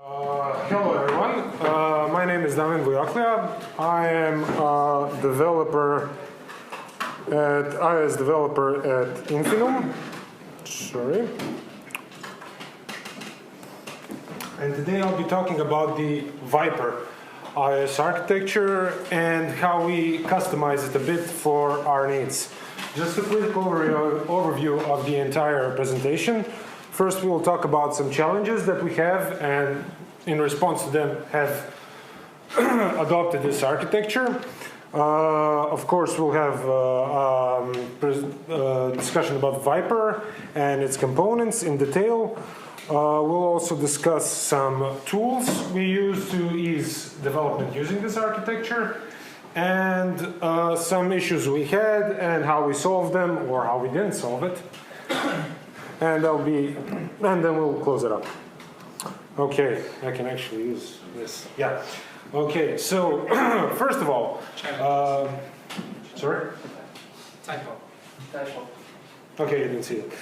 Hello everyone, my name is Damjan Vujaklija. I am a developer iOS developer at Infinum. Sorry. And today I'll be talking about the VIPER iOS architecture and how we customize it a bit for our needs. Just a quick overview of the entire presentation. First, we will talk about some challenges that we have, and in response to them have adopted this architecture. Of course, we'll have discussion about VIPER and its components in detail. We'll also discuss some tools we use to ease development using this architecture, and some issues we had and how we solved them or how we didn't solve it. And then we'll close it up. Okay, I can actually use this. Yeah. Okay, so first of all, sorry? Typo. Okay, you didn't see it.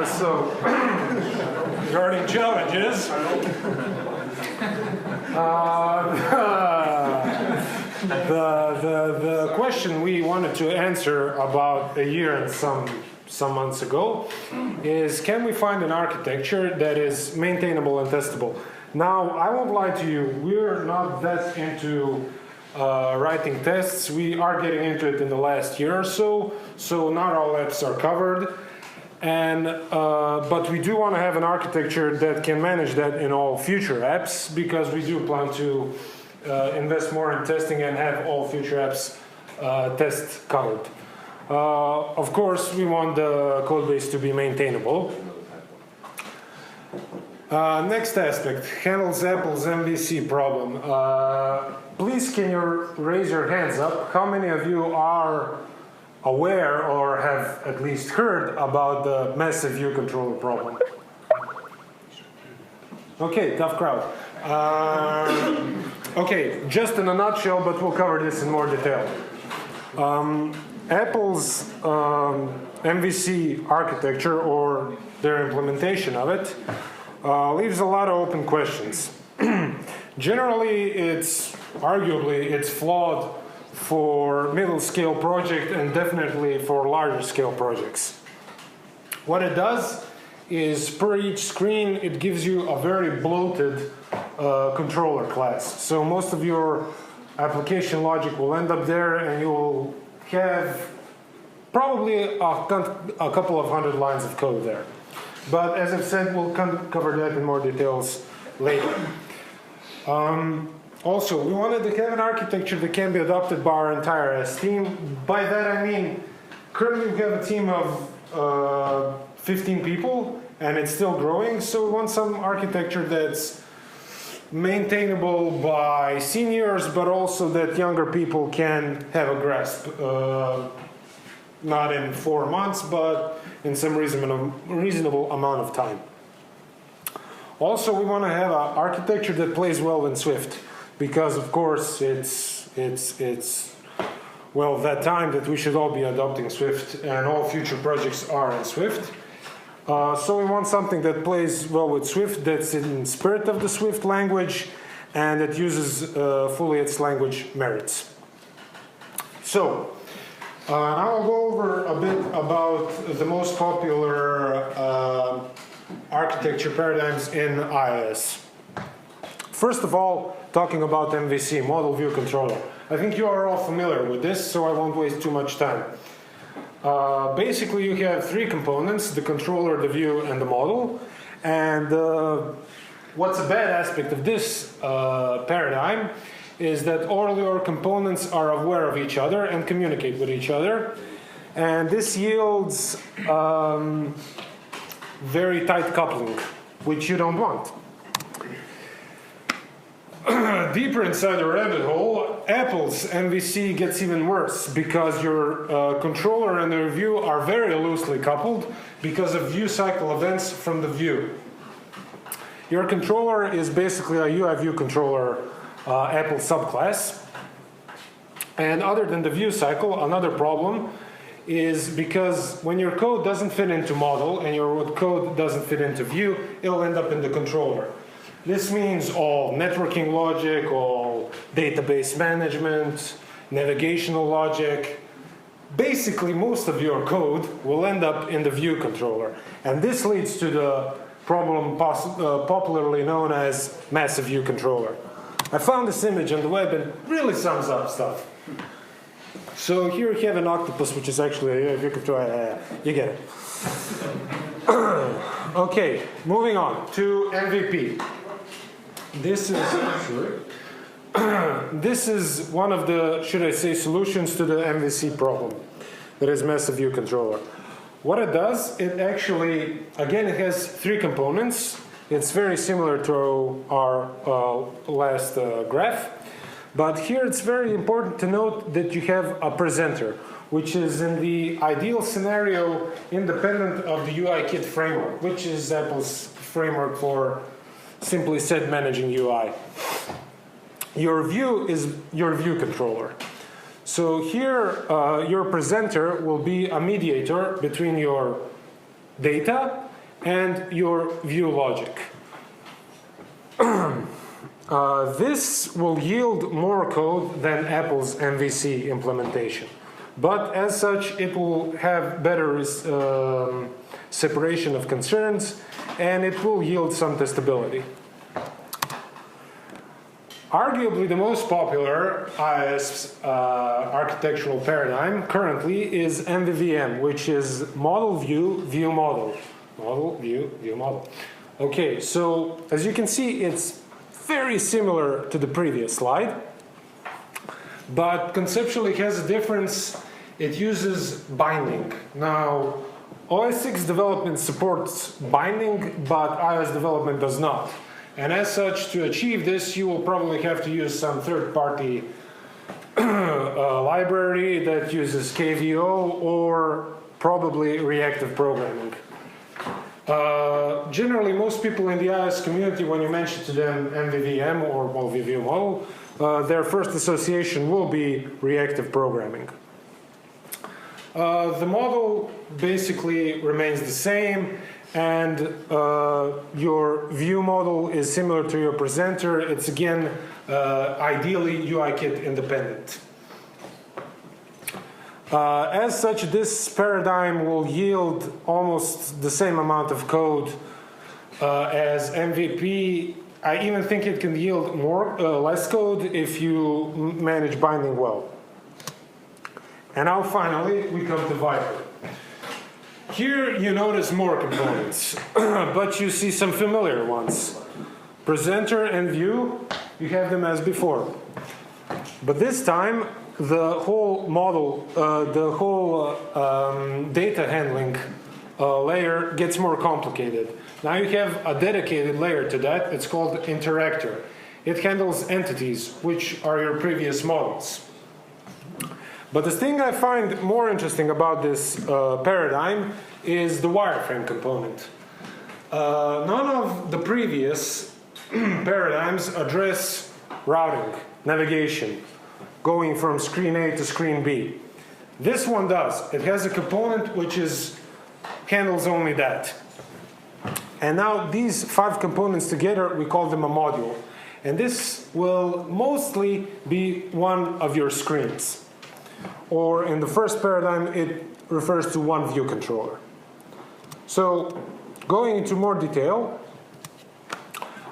So regarding challenges, the question we wanted to answer about a year and some months ago is, can we find an architecture that is maintainable and testable? Now, I won't lie to you, we're not that into writing tests. We are getting into it in the last year or so not all apps are covered. And but we do want to have an architecture that can manage that in all future apps, because we do plan to invest more in testing and have all future apps test covered. Of course, we want the code base to be maintainable. Next aspect, handles Apple's MVC problem. Please, can you raise your hands up? How many of you are aware or have at least heard about the massive view controller problem? Okay, tough crowd. Okay, just in a nutshell, but we'll cover this in more detail. Apple's MVC architecture, or their implementation of it, leaves a lot of open questions. Generally, arguably it's flawed for middle scale project and definitely for larger scale projects. What it does is, per each screen, it gives you a very bloated controller class. So most of your application logic will end up there, and you will have probably a couple of hundred lines of code there. But as I've said, we'll cover that in more details later. Also, we wanted to have an architecture that can be adopted by our entire S team. By that I mean, currently we have a team of 15 people, and it's still growing, so we want some architecture that's maintainable by seniors, but also that younger people can have a grasp. Not in 4 months, but in some reasonable amount of time. Also, we want to have an architecture that plays well in Swift, because of course it's well, that time that we should all be adopting Swift, and all future projects are in Swift. So we want something that plays well with Swift, that's in spirit of the Swift language, and that uses fully its language merits. So now I'll go over a bit about the most popular architecture paradigms in iOS. First of all, talking about MVC, Model View Controller. I think you are all familiar with this, so I won't waste too much time. Basically, you have three components: the controller, the view, and the model. And what's a bad aspect of this paradigm is that all your components are aware of each other and communicate with each other. And this yields very tight coupling, which you don't want. Deeper inside the rabbit hole, Apple's MVC gets even worse, because your controller and your view are very loosely coupled because of view cycle events from the view. Your controller is basically a UI view controller Apple subclass. And other than the view cycle, another problem is because when your code doesn't fit into model and your code doesn't fit into view, it'll end up in the controller. This means all networking logic, all database management, navigational logic. Basically, most of your code will end up in the view controller. And this leads to the problem popularly known as massive view controller. I found this image on the web and it really sums up stuff. So here you have an octopus, which is actually a view controller. You get it. Okay, moving on to MVP. This is one of the, should I say, solutions to the MVC problem. That is massive view controller. What it does, it actually, again, it has three components. It's very similar to our last graph. But here it's very important to note that you have a presenter, which is in the ideal scenario independent of the UIKit framework, which is Apple's framework for, simply said, managing UI. Your view is your view controller. So here, your presenter will be a mediator between your data and your view logic. This will yield more code than Apple's MVC implementation. But as such, it will have better separation of concerns, and it will yield some testability. Arguably the most popular iOS architectural paradigm currently is MVVM, which is model view, view model. Model, view, view model. Okay, so as you can see, it's very similar to the previous slide, but conceptually it has a difference. It uses binding. Now, OS 6 development supports binding, but iOS development does not. And as such, to achieve this, you will probably have to use some third-party library that uses KVO or probably reactive programming. Generally, most people in the iOS community, when you mention to them MVVM or VVM model, their first association will be reactive programming. The model basically remains the same, and your view model is similar to your presenter. It's again, ideally UIKit independent. As such, this paradigm will yield almost the same amount of code as MVP. I even think it can yield less code if you manage binding well. And now finally, we come to VIPER. Here you notice more components, but you see some familiar ones. Presenter and view, you have them as before. But this time, the whole model, data handling layer gets more complicated. Now you have a dedicated layer to that. It's called interactor. It handles entities, which are your previous models. But the thing I find more interesting about this paradigm is the wireframe component. None of the previous paradigms address routing, navigation, going from screen A to screen B. This one does. It has a component which handles only that. And now these 5 components together, we call them a module. And this will mostly be one of your screens. Or in the first paradigm, it refers to one view controller. So going into more detail,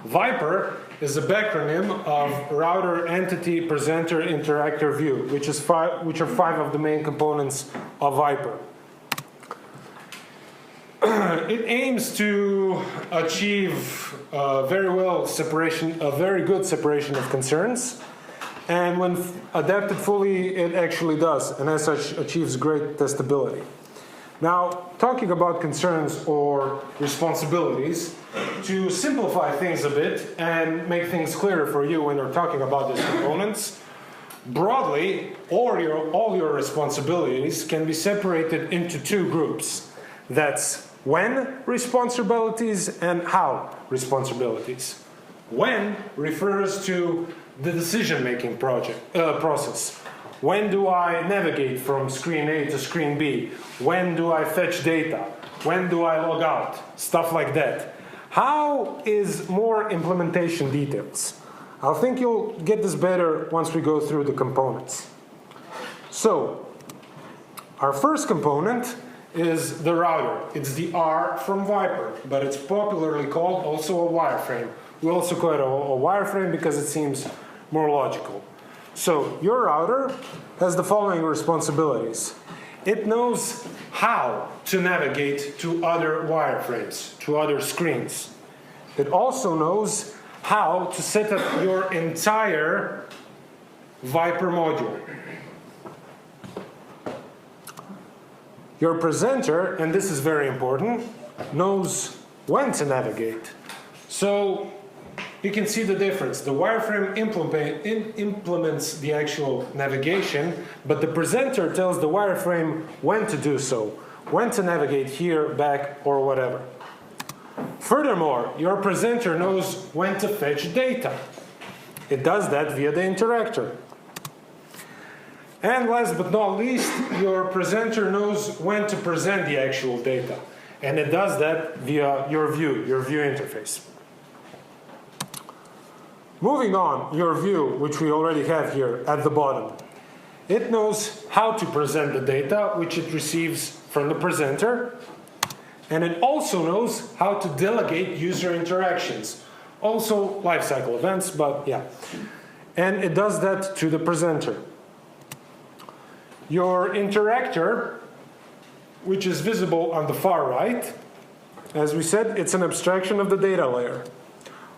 VIPER is a backronym of router, entity, presenter, interactor, view, which are 5 of the main components of VIPER. It aims to achieve a very good separation of concerns, and when adapted fully, it actually does, and as such achieves great testability. Now, talking about concerns or responsibilities, to simplify things a bit and make things clearer for you when you're talking about these components, broadly, all your responsibilities can be separated into 2 groups. That's when responsibilities and how responsibilities. When refers to the decision-making process. When do I navigate from screen A to screen B? When do I fetch data? When do I log out? Stuff like that. How is more implementation details? I think you'll get this better once we go through the components. So, our first component is the router. It's the R from VIPER, but it's popularly called also a wireframe. We also call it a wireframe because it seems more logical. So, your router has the following responsibilities. It knows how to navigate to other wireframes, to other screens. It also knows how to set up your entire VIPER module. Your presenter, and this is very important, knows when to navigate. So you can see the difference. The wireframe implements the actual navigation, but the presenter tells the wireframe when to do so, when to navigate here, back, or whatever. Furthermore, your presenter knows when to fetch data. It does that via the interactor. And last but not least, your presenter knows when to present the actual data. And it does that via your view interface. Moving on, your view, which we already have here at the bottom. It knows how to present the data, which it receives from the presenter. And it also knows how to delegate user interactions. Also lifecycle events, but yeah. And it does that to the presenter. Your interactor, which is visible on the far right, as we said, it's an abstraction of the data layer.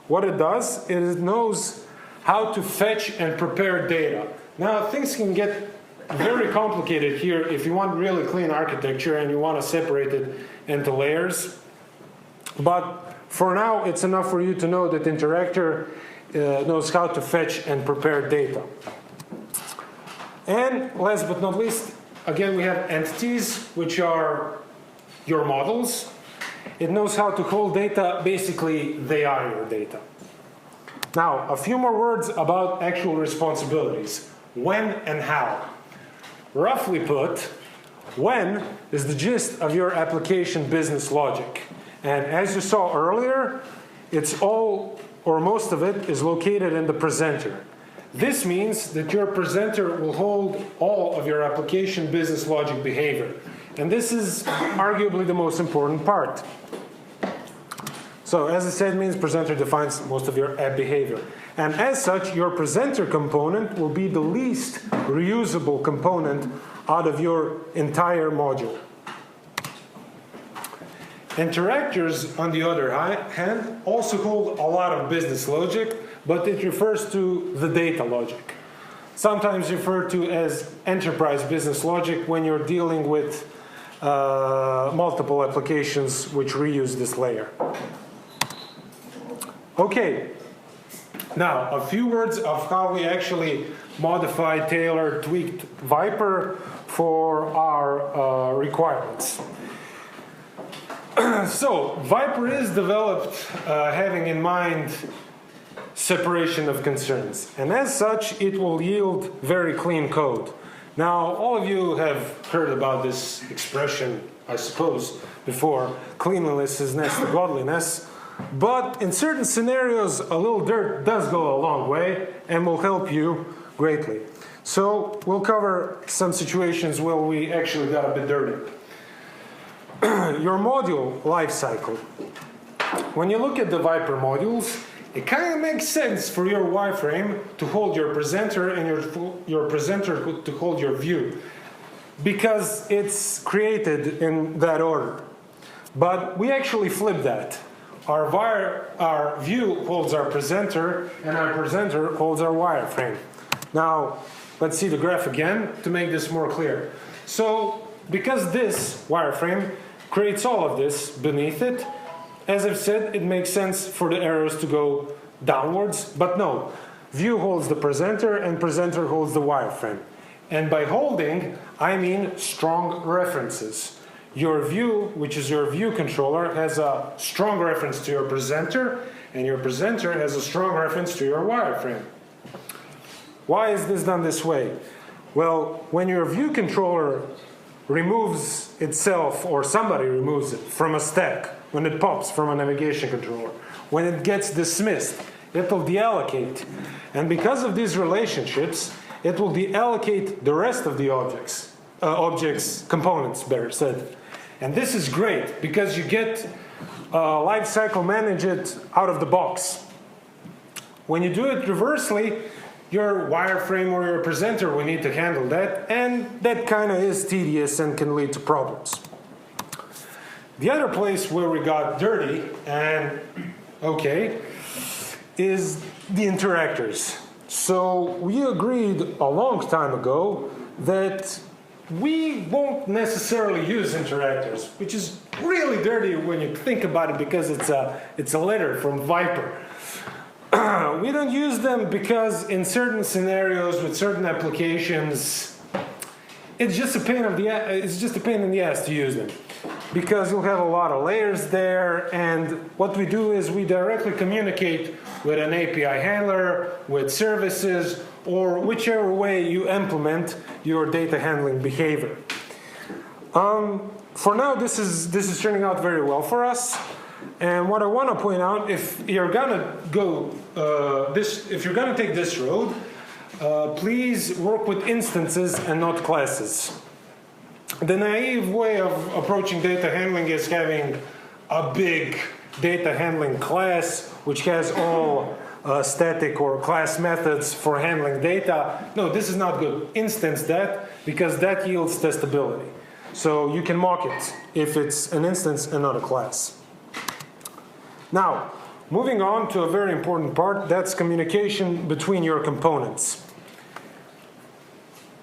What it does is it knows how to fetch and prepare data. Now, things can get very complicated here if you want really clean architecture and you want to separate it into layers. But for now, it's enough for you to know that interactor knows how to fetch and prepare data. And last but not least, again, we have entities, which are your models. It knows how to hold data. Basically, they are your data. Now, a few more words about actual responsibilities. When and how. Roughly put, when is the gist of your application business logic. And as you saw earlier, it's all or most of it is located in the presenter. This means that your presenter will hold all of your application business logic behavior. And this is arguably the most important part. So as I said, it means presenter defines most of your app behavior. And as such, your presenter component will be the least reusable component out of your entire module. Interactors, on the other hand, also hold a lot of business logic, but it refers to the data logic. Sometimes referred to as enterprise business logic when you're dealing with multiple applications which reuse this layer. Okay, now a few words of how we actually modified, tailored, tweaked VIPER for our requirements. So, VIPER is developed having in mind separation of concerns. And as such, it will yield very clean code. Now, all of you have heard about this expression, I suppose, before. Cleanliness is next to godliness. But in certain scenarios, a little dirt does go a long way and will help you greatly. So we'll cover some situations where we actually got a bit dirty. Your module lifecycle. When you look at the VIPER modules, it kind of makes sense for your wireframe to hold your presenter and your presenter to hold your view, because it's created in that order. But we actually flip that. Our view holds our presenter, and our presenter holds our wireframe. Now, let's see the graph again to make this more clear. So, because this wireframe creates all of this beneath it, as I've said, it makes sense for the arrows to go downwards, but no. View holds the presenter, and presenter holds the wireframe. And by holding, I mean strong references. Your view, which is your view controller, has a strong reference to your presenter, and your presenter has a strong reference to your wireframe. Why is this done this way? Well, when your view controller removes itself, or somebody removes it from a stack, when it pops from a navigation controller, when it gets dismissed, it will deallocate. And because of these relationships, it will deallocate the rest of the components, better said. And this is great because you get Lifecycle manage it out of the box. When you do it reversely, your wireframe or your presenter will need to handle that, and that kind of is tedious and can lead to problems. The other place where we got dirty and okay is the interactors. So we agreed a long time ago that we won't necessarily use interactors, which is really dirty when you think about it because it's a letter from VIPER. We don't use them because in certain scenarios with certain applications, it's just a pain in the ass to use them because you'll have a lot of layers there, and what we do is we directly communicate with an API handler, with services, or whichever way you implement your data handling behavior. For now, this is turning out very well for us. And what I want to point out, if you're gonna take this road, please work with instances and not classes. The naive way of approaching data handling is having a big data handling class which has all static or class methods for handling data. No, this is not good. Instance that, because that yields testability. So you can mock it if it's an instance and not a class. Now, moving on to a very important part, that's communication between your components.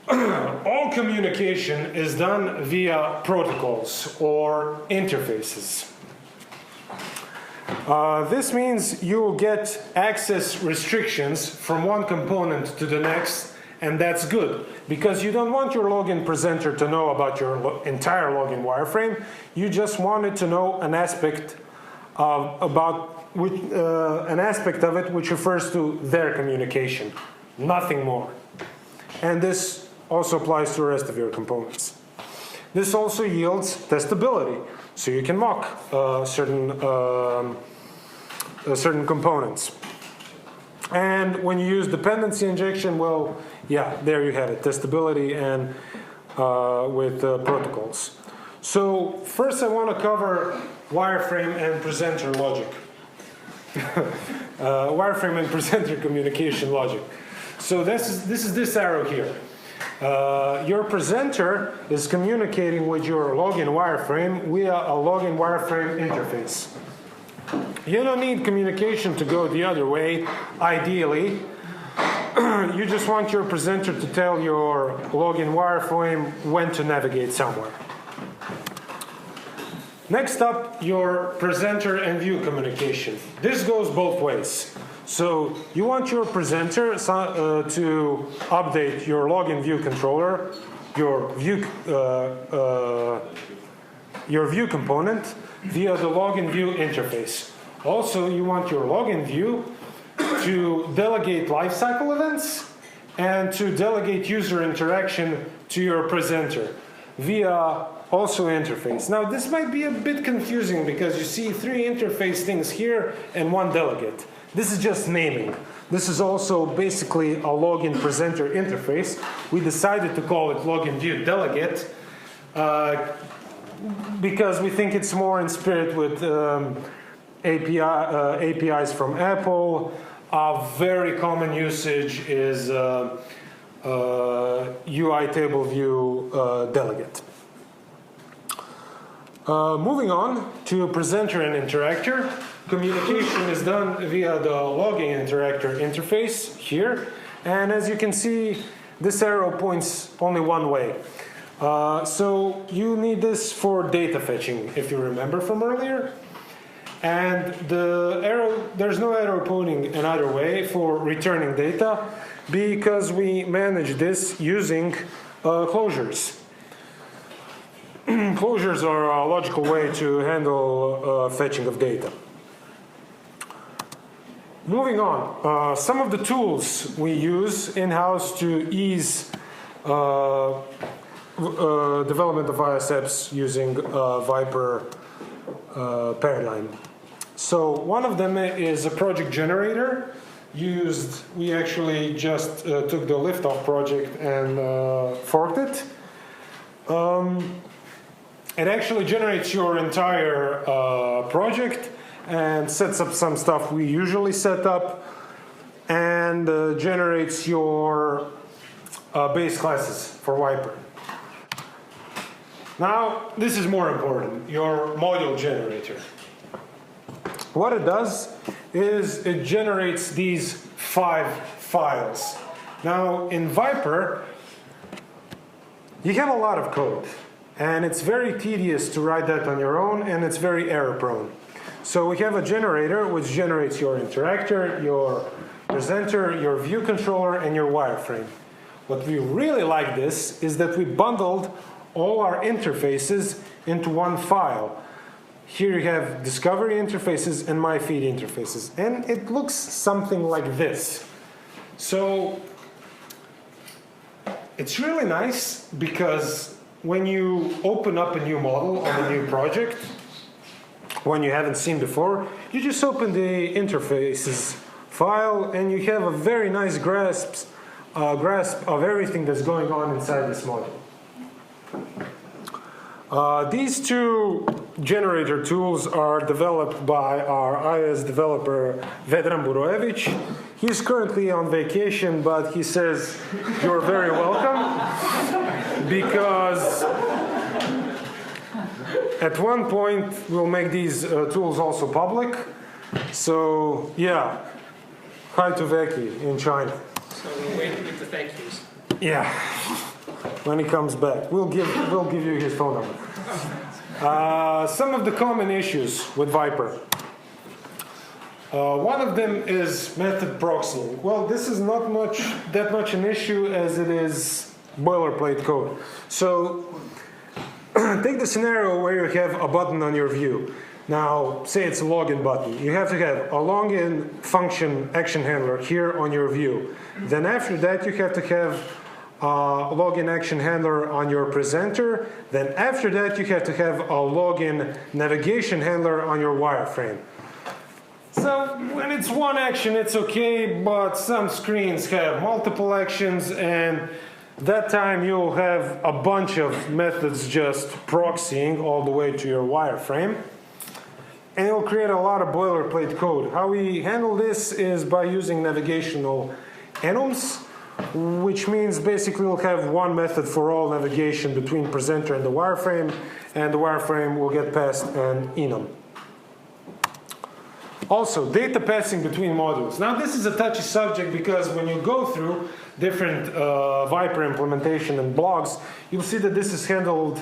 All communication is done via protocols or interfaces. This means you will get access restrictions from one component to the next, and that's good because you don't want your login presenter to know about your entire login wireframe. You just want it to know an aspect of it which refers to their communication, nothing more. And this also applies to the rest of your components. This also yields testability, so you can mock certain components. And when you use dependency injection, well, yeah, there you have it, testability and with protocols. So first I want to cover wireframe and presenter logic. Wireframe and presenter communication logic. So this is this arrow here. Your presenter is communicating with your login wireframe via a login wireframe interface. You don't need communication to go the other way, ideally. You just want your presenter to tell your login wireframe when to navigate somewhere. Next up, your presenter and view communication. This goes both ways. So you want your presenter to update your login view controller, your view component via the login view interface. Also, you want your login view to delegate lifecycle events and to delegate user interaction to your presenter via also interface. Now, this might be a bit confusing because you see 3 interface things here and 1 delegate. This is just naming. This is also basically a login presenter interface. We decided to call it login view delegate because we think it's more in spirit with APIs from Apple. A very common usage is UI table view delegate. Moving on to presenter and interactor. Communication is done via the login interactor interface here. And as you can see, this arrow points only one way. So you need this for data fetching, if you remember from earlier. And there's no arrow pointing another way for returning data because we manage this using closures. Closures are a logical way to handle fetching of data. Moving on, some of the tools we use in-house to ease development of iOS apps using VIPER paradigm. So one of them is a project generator. We actually just took the liftoff project and forked it. It actually generates your entire project and sets up some stuff we usually set up, and generates your base classes for VIPER. Now, this is more important, your module generator. What it does is it generates these 5 files. Now, in VIPER, you have a lot of code, and it's very tedious to write that on your own, and it's very error-prone. So we have a generator which generates your interactor, your presenter, your view controller, and your wireframe. What we really like this is that we bundled all our interfaces into one file. Here you have discovery interfaces and my feed interfaces, and it looks something like this. So it's really nice because when you open up a new model on a new project, one you haven't seen before, you just open the interfaces file and you have a very nice grasp of everything that's going on inside this module. These two generator tools are developed by our iOS developer Vedran Burojevic. He's currently on vacation, but he says you're very welcome, because at one point we'll make these tools also public. So yeah, hi to Veki in China. So we'll wait to get the thank yous. Yeah. When he comes back, we'll give you his phone number. Some of the common issues with VIPER. One of them is method proxying. Well, this is not that much an issue as it is boilerplate code. So take the scenario where you have a button on your view. Now, say it's a login button. You have to have a login function action handler here on your view. Then after that, you have to have login action handler on your presenter. Then after that, you have to have a login navigation handler on your wireframe. So when it's one action, it's okay, but some screens have multiple actions, and that time you'll have a bunch of methods just proxying all the way to your wireframe. And it'll create a lot of boilerplate code. How we handle this is by using navigational enums, which means basically we'll have one method for all navigation between presenter and the wireframe will get passed an enum. Also, data passing between modules. Now this is a touchy subject because when you go through different VIPER implementation and blogs, you'll see that this is handled,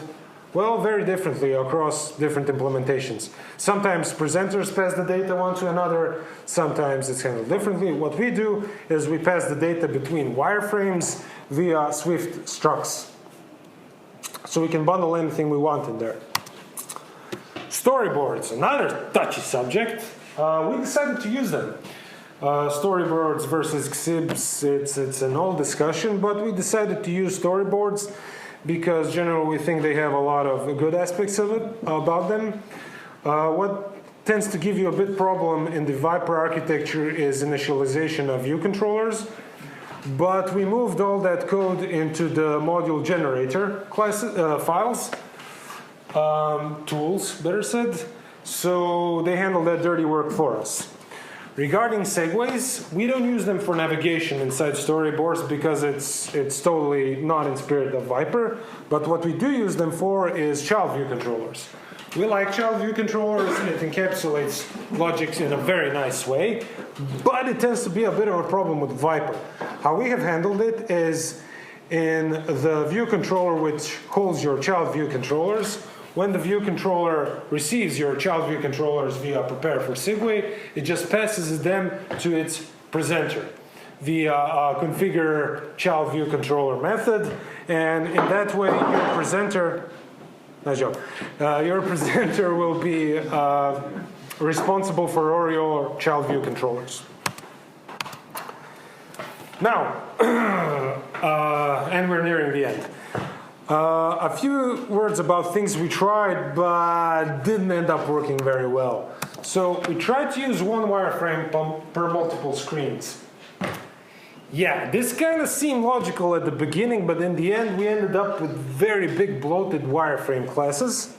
well, very differently across different implementations. Sometimes presenters pass the data one to another, sometimes it's handled differently. What we do is we pass the data between wireframes via Swift structs. So we can bundle anything we want in there. Storyboards, another touchy subject. We decided to use them. Storyboards versus XIBs, it's an old discussion, but we decided to use storyboards because generally we think they have a lot of good aspects of it, about them. What tends to give you a bit problem in the VIPER architecture is initialization of view controllers, but we moved all that code into the module generator files, tools, better said, so they handle that dirty work for us. Regarding segues, we don't use them for navigation inside storyboards because it's totally not in spirit of VIPER. But what we do use them for is child view controllers. We like child view controllers. It encapsulates logics in a very nice way, but it tends to be a bit of a problem with VIPER. How we have handled it is in the view controller which holds your child view controllers. When the view controller receives your child view controllers via prepare for segue, it just passes them to its presenter via configure child view controller method, and in that way your presenter, your presenter will be responsible for all your child view controllers. Now, and we're nearing the end. A few words about things we tried but didn't end up working very well. So we tried to use one wireframe per multiple screens. Yeah, this kind of seemed logical at the beginning, but in the end we ended up with very big bloated wireframe classes,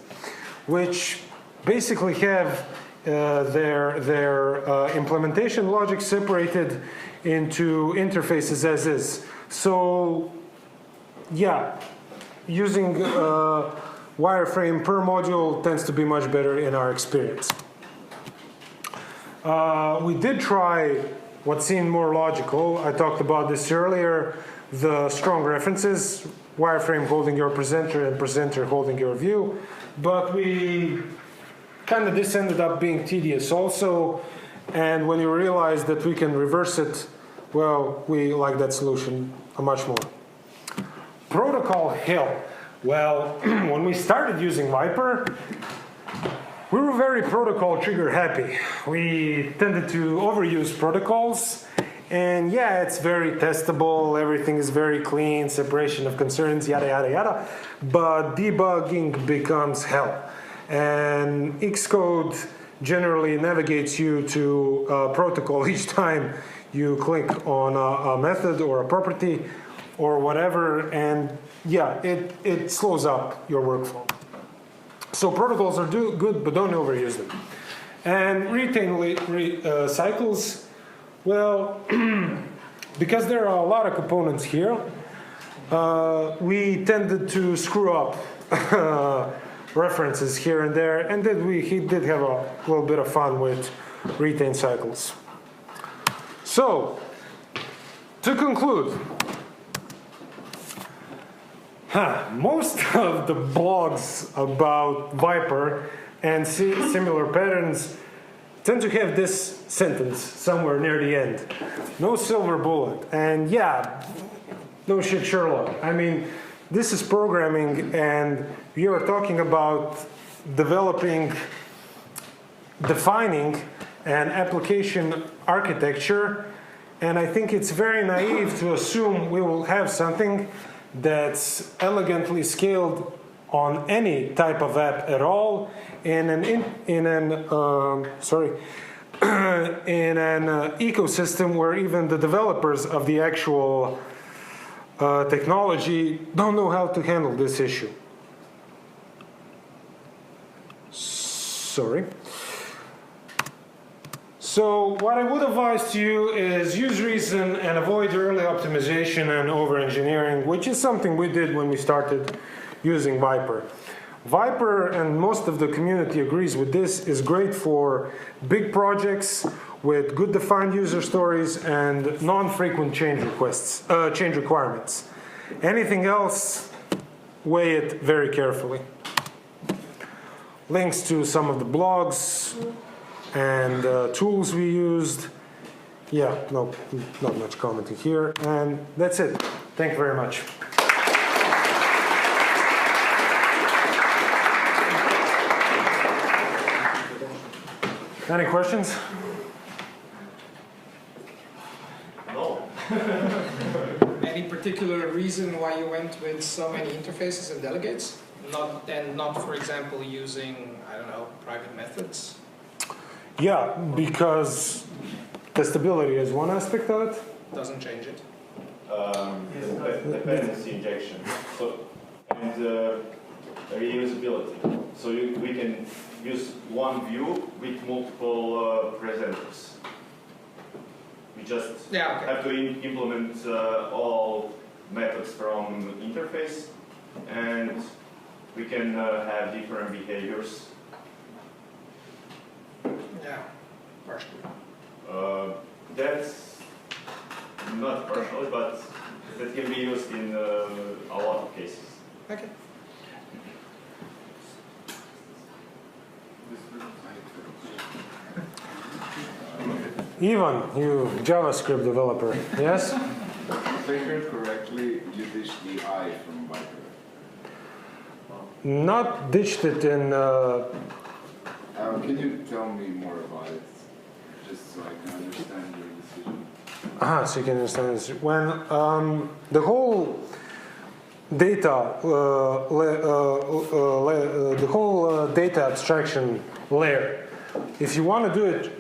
which basically have their implementation logic separated into interfaces as is. So yeah, using wireframe per module tends to be much better in our experience. We did try what seemed more logical. I talked about this earlier, the strong references, wireframe holding your presenter and presenter holding your view, but this ended up being tedious also, and when you realize that we can reverse it, well, we like that solution much more. Protocol hell. Well, when we started using VIPER, we were very protocol trigger happy. We tended to overuse protocols, and yeah, it's very testable, everything is very clean, separation of concerns, yada yada yada, but debugging becomes hell. And Xcode generally navigates you to a protocol each time you click on a method or a property or whatever, and yeah, it slows up your workflow. So protocols are good, but don't overuse them. And retain cycles, well, because there are a lot of components here, we tended to screw up references here and there, and he did have a little bit of fun with retain cycles. So, to conclude, most of the blogs about VIPER and similar patterns tend to have this sentence somewhere near the end. No silver bullet. And yeah, no shit Sherlock. I mean, this is programming, and we are talking about defining an application architecture, and I think it's very naive to assume we will have something that's elegantly scaled on any type of app at all in an ecosystem where even the developers of the actual technology don't know how to handle this issue. Sorry. So what I would advise to you is use reason and avoid early optimization and over-engineering, which is something we did when we started using VIPER. VIPER, and most of the community agrees with this, is great for big projects with good defined user stories and non-frequent change requirements. Anything else, weigh it very carefully. Links to some of the blogs and tools we used. Yeah, no, not much commenting here. And that's it. Thank you very much. Any questions? No. Any particular reason why you went with so many interfaces and delegates? Not, for example, using, I don't know, private methods? Yeah, because testability is one aspect of it. Doesn't change it. Dependency injection. And reusability. So we can use one view with multiple presenters. We just have to implement all methods from interface, and we can have different behaviors. Yeah, partially. That's not partially, but that can be used in a lot of cases. Okay. Ivan, you JavaScript developer, yes? If I heard correctly, you ditched the I from VIPER. Not ditched it in... Can you tell me more about it, just so I can understand your decision? So you can understand this. When the whole data, the whole data abstraction layer, if you want to do it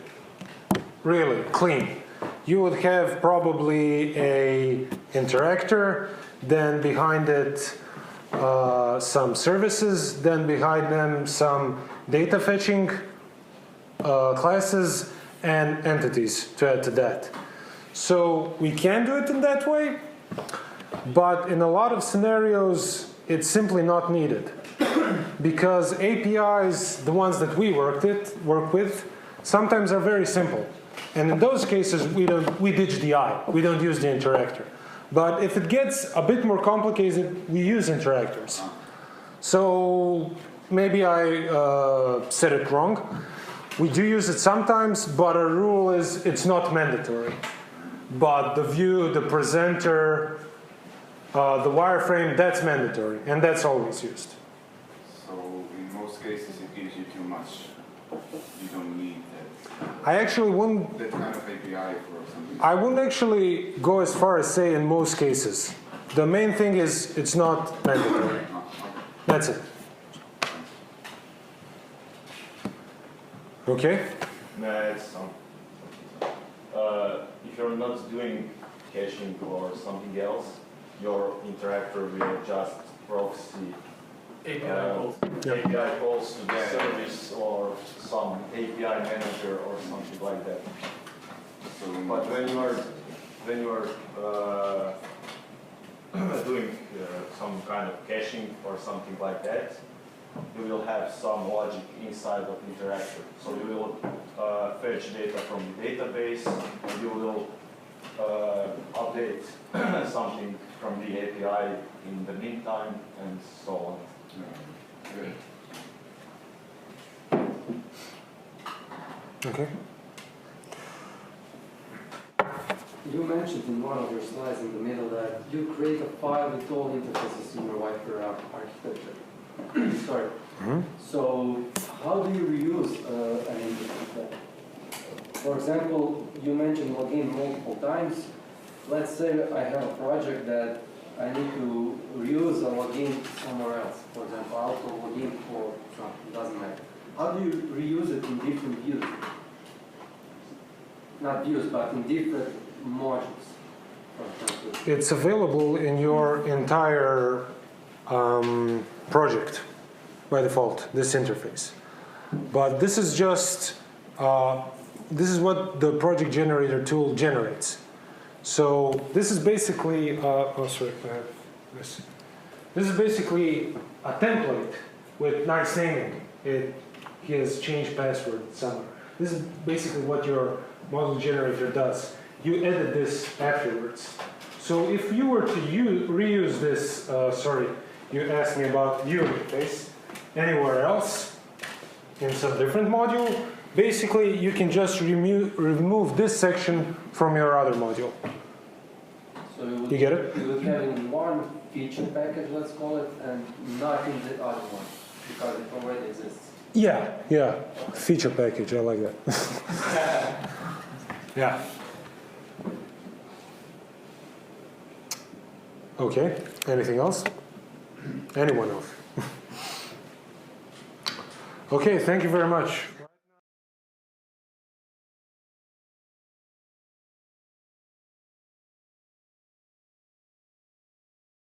really clean, you would have probably a interactor, then behind it some services, then behind them some data fetching classes and entities to add to that. So we can do it in that way, but in a lot of scenarios it's simply not needed because APIs, the ones that we work with, sometimes are very simple. And in those cases we ditch the I, we don't use the interactor. But if it gets a bit more complicated, we use interactors. So maybe I said it wrong. We do use it sometimes, but our rule is it's not mandatory. But the view, the presenter, the wireframe, that's mandatory, and that's always used. So in most cases it gives you too much. You don't need that. I actually wouldn't. That kind of API for something. I wouldn't actually go as far as say in most cases. The main thing is it's not mandatory. Oh, okay. That's it. Okay? Nah, it's some. If you're not doing caching or something else, your interactor will just proxy API calls to the service or some API manager or something like that. So But when you are doing some kind of caching or something like that, you will have some logic inside of the interactor. So you will fetch data from the database, and you will update something from the API in the meantime, and so on. good. Okay. You mentioned in one of your slides in the middle that you create a file with all interfaces in your VIPER architecture. Sorry. Mm-hmm. So how do you reuse an interface? For example, you mentioned login multiple times. Let's say I have a project that I need to reuse a login somewhere else. For example, auto login for something, doesn't matter. How do you reuse it in different views? Not views, but in different modules. For example. It's available in your entire project by default, this interface. But this is just, this is what the project generator tool generates. So this is basically, oh sorry, I have this. This is basically a template with nice naming. He has changed password somewhere. This is basically what your model generator does. You edit this afterwards. So if you were to reuse this, sorry, you asked me about view interface, anywhere else in some different module, basically you can just remove this section from your other module. So You get it? You would have in one feature package, let's call it, and not in the other one, because it already exists. Yeah, feature package, I like that. Yeah. Okay, anything else? Anyone else? Okay, thank you very much.